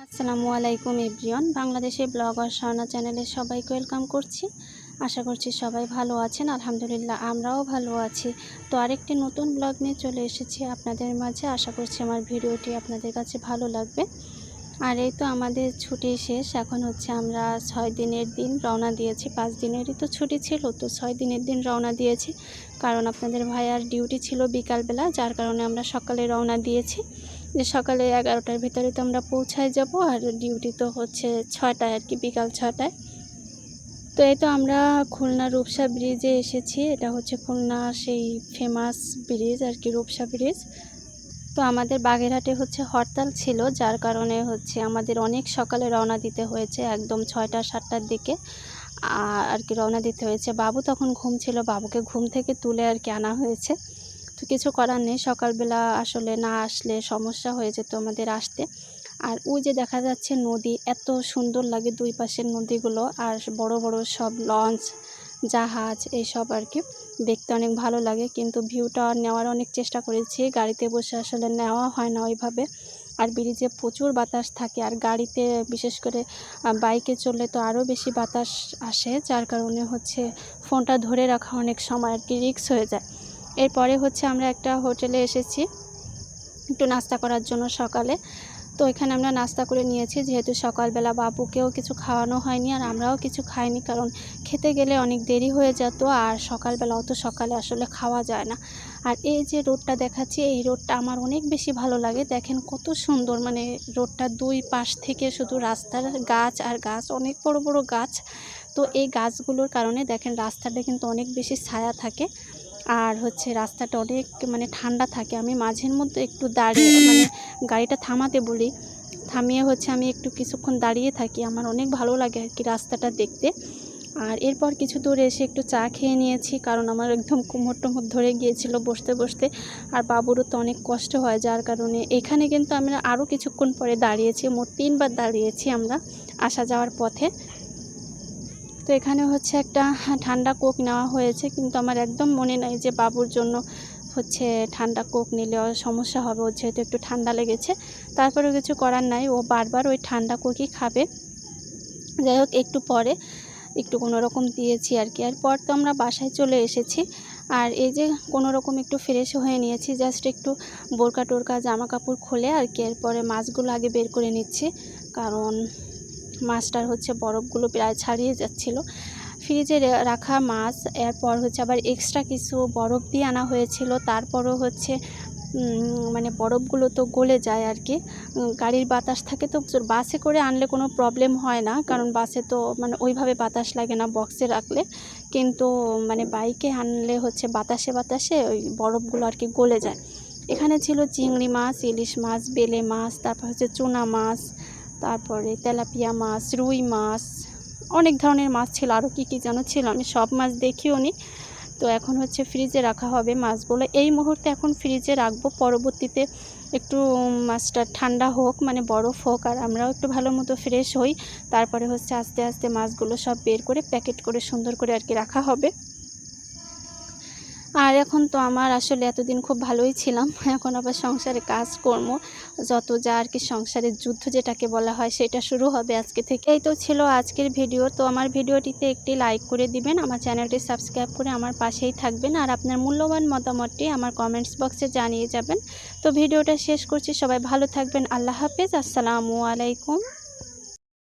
আসসালামু আলাইকুম এভরিওয়ান। বাংলাদেশের ব্লগার স্বর্ণা চ্যানেলে সবাইকে ওয়েলকাম করছি। আশা করছি সবাই ভালো আছেন। আলহামদুলিল্লাহ আমরাও ভালো আছি। তো আরেকটি নতুন ব্লগ নিয়ে চলে এসেছি আপনাদের মাঝে। আশা করছি আমার ভিডিওটি আপনাদের কাছে ভালো লাগবে। আর এই তো আমাদের ছুটি শেষ। এখন হচ্ছে আমরা 6 দিনের দিন রওনা দিয়েছি। 5 দিনেরই তো ছুটি ছিল, তো 6 দিনের দিন রওনা দিয়েছি। কারণ আপনাদের ভাইয়ার ডিউটি ছিল বিকালবেলা, যার কারণে আমরা সকালে রওনা দিয়েছি। যে সকালে 11টার ভিতরে তো আমরা পৌঁছায় যাব, আর ডিউটি তো হচ্ছে 6টায় আর কি, বিকাল 6টায়। তো এই তো আমরা খুলনা রূপসা ব্রিজে এসেছি। এটা হচ্ছে খুলনা সেই ফেমাস ব্রিজ আর কি, রূপসা ব্রিজ। তো আমাদের বাগেরহাটে হচ্ছে হরতাল ছিল, যার কারণে হচ্ছে আমাদের অনেক সকালে রওনা দিতে হয়েছে, একদম 6টা 7টার দিকে আর কি রওনা দিতে হয়েছে। বাবু তখন ঘুম ছিল, বাবুকে ঘুম থেকে তুলে আর কি আনা হয়েছে। তো কিছু করার নেই, সকালবেলা আসলে না আসলে সমস্যা হয়ে যেত আমাদের আসতে। আর ওই যে দেখা যাচ্ছে নদী, এত সুন্দর লাগে দুই পাশের নদীগুলো, আর বড় বড় সব লঞ্চ জাহাজ এইসব আর কি দেখতে অনেক ভালো লাগে। কিন্তু ভিউটা নেওয়ার অনেক চেষ্টা করেছি, গাড়িতে বসে আসলে নেওয়া হয় না ওইভাবে। আর ব্রিজে প্রচুর বাতাস থাকে, আর গাড়িতে বিশেষ করে বাইকে চললে তো আরও বেশি বাতাস আসে, যার কারণে হচ্ছে ফোনটা ধরে রাখা অনেক সময় আর কি রিস্ক হয়ে যায়। এরপরে হচ্ছে আমরা একটা হোটেলে এসেছি একটু নাস্তা করার জন্য সকালে। তো এখানে আমরা নাস্তা করে নিয়েছি, যেহেতু সকালবেলা বাবুকেও কিছু খাওয়ানো হয়নি আর আমরাও কিছু খাইনি, কারণ খেতে গেলে অনেক দেরি হয়ে যেত, আর সকালবেলা অত সকালে আসলে খাওয়া যায় না। আর এই যে রোডটা দেখাচ্ছি, এই রোডটা আমার অনেক বেশি ভালো লাগে। দেখেন কত সুন্দর, মানে রোডটা দুই পাশ থেকে শুধু রাস্তার গাছ আর গাছ, অনেক বড় বড় গাছ। তো এই গাছগুলোর কারণে দেখেন রাস্তাটা কিন্তু অনেক বেশি ছায়া থাকে, আর হচ্ছে রাস্তাটা অনেক মানে ঠান্ডা থাকে। আমি মাঝের মধ্যে একটু দাঁড়িয়ে মানে গাড়িটা থামাতে বলি, থামিয়ে হচ্ছে আমি একটু কিছুক্ষণ দাঁড়িয়ে থাকি, আমার অনেক ভালো লাগে আর কি রাস্তাটা দেখতে। আর এরপর কিছু দূর এসে একটু চা খেয়ে নিয়েছি, কারণ আমার একদম কোমর টোমর ধরে গিয়েছিল বসতে বসতে, আর বাবুরও তো অনেক কষ্ট হয়, যার কারণে এখানে কিন্তু আমরা আরও কিছুক্ষণ পরে দাঁড়িয়েছি, মোট 3বার দাঁড়িয়েছি আমরা আসা যাওয়ার পথে। তো এখানে হচ্ছে একটা ঠান্ডা কোক নেওয়া হয়েছে, কিন্তু আমার একদম মনে নাই যে বাবুর জন্য হচ্ছে ঠান্ডা কোক নিলে সমস্যা হবে, ওর যেহেতু একটু ঠান্ডা লেগেছে। তারপরেও কিছু করার নাই, ও বারবার ওই ঠান্ডা কোকই খাবে। যাই হোক, একটু পরে একটু কোনো রকম দিয়েছি আর কি। এরপর তো আমরা বাসায় চলে এসেছি, আর এই যে কোনো রকম একটু ফ্রেশ হয়ে নিয়েছি, জাস্ট একটু বোরকা টোরকা জামা কাপড় খুলে আর কি। এরপরে মাছগুলো আগে বের করে নিচ্ছি, কারণ মাছটার হচ্ছে বরফগুলো প্রায় ছাড়িয়ে যাচ্ছিল, ফ্রিজে রাখা মাছ। এরপর হচ্ছে আবার এক্সট্রা কিছু বরফ দিয়ে আনা হয়েছিল, তারপরও হচ্ছে মানে বরফগুলো তো গলে যায় আর কি। গাড়ির বাতাস থাকে তো, বাসে করে আনলে কোনো প্রবলেম হয় না, কারণ বাসে তো মানে ওইভাবে বাতাস লাগে না বক্সে রাখলে, কিন্তু মানে বাইকে আনলে হচ্ছে বাতাসে বাতাসে ওই বরফগুলো আর কি গলে যায়। এখানে ছিল চিংড়ি মাছ, ইলিশ মাছ, বেলে মাছ, তারপর হচ্ছে চুনা মাছ, তারপরে তেলাপিয়া মাছ, রুই মাছ, অনেক ধরনের মাছ ছিল, আরও কী কী যেন ছিল, আমি সব মাছ দেখিও নি। তো এখন হচ্ছে ফ্রিজে রাখা হবে মাছগুলো, এই মুহূর্তে এখন ফ্রিজে রাখবো, পরবর্তীতে একটু মাছটা ঠান্ডা হোক, মানে বরফ হোক, আর আমরাও একটু ভালো মতো ফ্রেশ হই, তারপরে হচ্ছে আস্তে আস্তে মাছগুলো সব বের করে প্যাকেট করে সুন্দর করে আর কি রাখা হবে। আর এখন তো আমার আসলে এতদিন খুব ভালোই ছিলাম, এখন আবার সংসারে কাজকর্ম যত যা আর কি, সংসারের যুদ্ধ যেটাকে বলা হয় সেটা শুরু হবে আজকে থেকে। এই তো ছিল আজকের ভিডিও। তো আমার ভিডিওটিতে একটি লাইক করে দিবেন, আমার চ্যানেলটি সাবস্ক্রাইব করে আমার পাশেই থাকবেন, আর আপনার মূল্যবান মতামতটি আমার কমেন্টস বক্সে জানিয়ে যাবেন। তো ভিডিওটা শেষ করছি, সবাই ভালো থাকবেন, আল্লাহ হাফেজ, আসসালামু আলাইকুম।